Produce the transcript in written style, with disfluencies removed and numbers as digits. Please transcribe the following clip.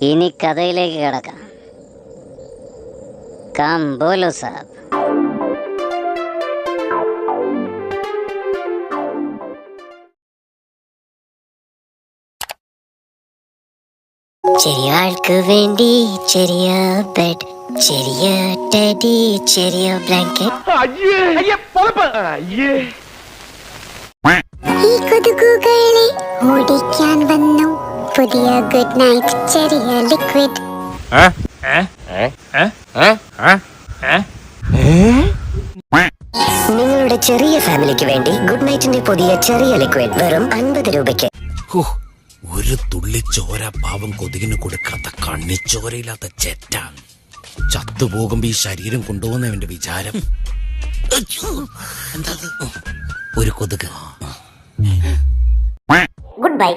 ഇനി കഥയിലേക്ക് കിടക്കാം. കാം ബോലോ സാബ്. ചെറിയ ആൾക്ക് വേണ്ടി ചെറിയ ബെഡ്, ചെറിയ ടെഡി, ചെറിയ ബ്ലാങ്കറ്റ്. ഈ കൊതുകുകളെ ഓടിക്കാൻ വന്നു പുതിയ ഗുഡ് നൈറ്റ് ചെറിയ ലിക്വിഡ്. നിങ്ങളുടെ ചെറിയ ഫാമിലിക്ക് വേണ്ടി ഗുഡ് നൈറ്റിന്റെ പുതിയ ചെറിയ ലിക്വിഡ് വെറും 50 രൂപയ്ക്ക്. ഒരു തുള്ളി ചോര പാവം കൊതുകിന് കൊടുക്കാത്ത കണ്ണിച്ചോരയില്ലാത്ത ചെറ്റ ചത്തുപോകുമ്പോ ഈ ശരീരം കൊണ്ടുപോകുന്നവന്റെ വിചാരം. എന്താ ഒരു കൊതുക്. Good bye.